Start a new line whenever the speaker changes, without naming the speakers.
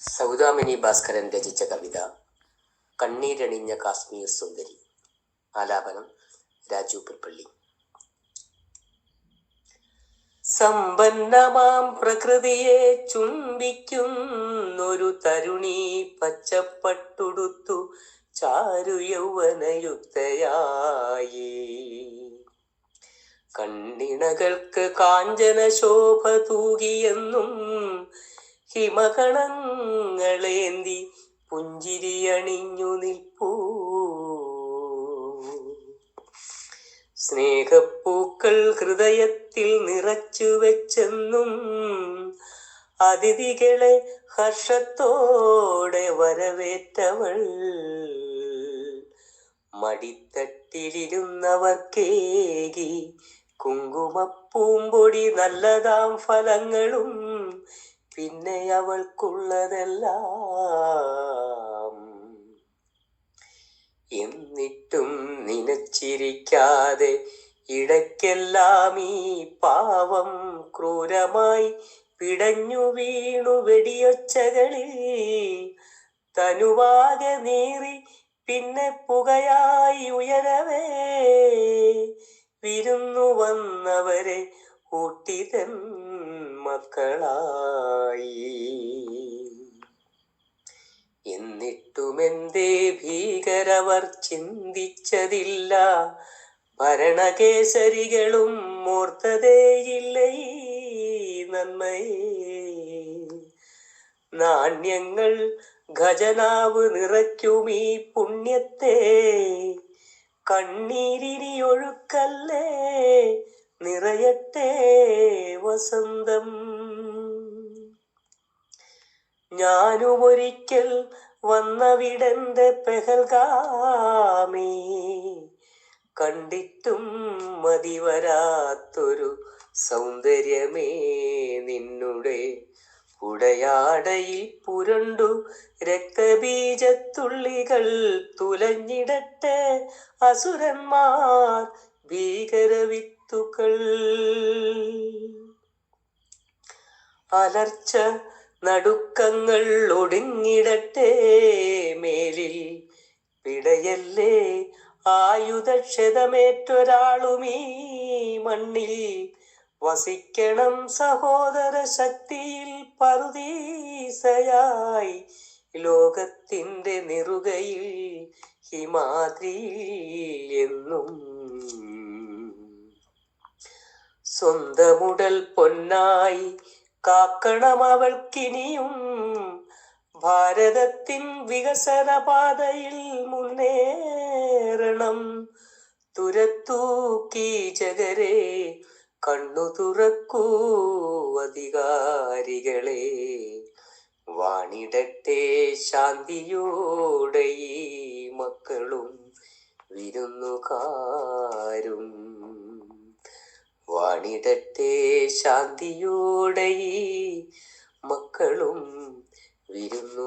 സൗദാമിനി ഭാസ്കരൻ രചിച്ച കവിത കണ്ണീരണിഞ്ഞ കാശ്മീർ സുന്ദരി. ആലാപനം രാജു പുൽപ്പള്ളി. സമ്പന്നമാം പ്രകൃതിയെ ചുംബിക്കുന്നൊരു തരുണി പച്ചപ്പട്ടുടുത്തു ചാരു യൗവനയുക്തയായി. കണ്ണിണകൾക്ക് കാഞ്ചന ശോഭ തൂകിയെന്നും ഹിമകണങ്ങളേന്തി പുഞ്ചിരിയണിഞ്ഞു നിൽപ്പൂ. സ്നേഹപ്പൂക്കൾ ഹൃദയത്തിൽ നിറച്ചു വെച്ചെന്നും അതിഥികളെ ഹർഷത്തോടെ വരവേറ്റവൾ. മടിത്തട്ടിലിരുന്നവർക്കേകി കുങ്കുമപ്പൂമ്പൊടി നല്ലതാം ഫലങ്ങളും പിന്നെ അവൾക്കുള്ളതെല്ലാം. എന്നിട്ടും നനച്ചിരിക്കാതെ ഇടയ്ക്കെല്ലാം ഈ പാവം ക്രൂരമായി പിടഞ്ഞു വീണു വെടിയൊച്ചകളിൽ. തനുവാകെ നീറി പിന്നെ പുകയായി ഉയരവേ വിരുന്നു വന്നവരെ ഊട്ടിതൻ മക്കളായി. എന്നിട്ടുമെന്തേ ഭീകരവർ ചിന്തിച്ചതില്ല, ഭരണകേസരികളും ഓർത്തതേയില്ല ഈ നന്മയെ. നാണ്യങ്ങൾ ഖജനാവ് നിറയ്ക്കുമീ പുണ്യത്തെ കണ്ണീരിനി ഒഴുക്കല്ലേ, നിറയട്ടെ വസന്തം. ഞാനുമൊരിക്കൽ വന്നവിടെന്റെ പെഹൽഗാമേ, കണ്ടിട്ടും മതിവരാത്തൊരു സൗന്ദര്യമേ. നിന്നുടെ ഉടയാടയിൽ പുരണ്ടു രക്തബീജത്തുള്ളികൾ തുലഞ്ഞിടട്ടെ അസുരന്മാർ ഭീകരവിത്തുകൾ. അലർച്ച നടുക്കങ്ങൾ ഒടുങ്ങിടട്ടെ മേലിൽ, പിടയല്ലേ ആയുധക്ഷതമേറ്റൊരാളുമീ മണ്ണിൽ. വസിക്കണം സഹോദര ശക്തിയിൽ പറുദീസയായി, ലോകത്തിൻ്റെ നെറുകയിൽ ഹിമാദ്രിയിൽ എന്നും. സ്വന്തമുടൽ പൊന്നായി കാക്കണം അവൾക്കിനിയും, ഭാരതത്തിൻ വികസന പാതയിൽ മുന്നേറണം. തുരത്തൂ കീചകരെ, കണ്ണു തുറക്കൂ അധികാരികളെ. വാണിടട്ടെ ശാന്തിയോടെ ഈ മക്കളും വിരുന്നുകാരും. വാണിടട്ടെ ശാന്തിയോടെ ഈ മക്കളും വിരുന്നുകാരും.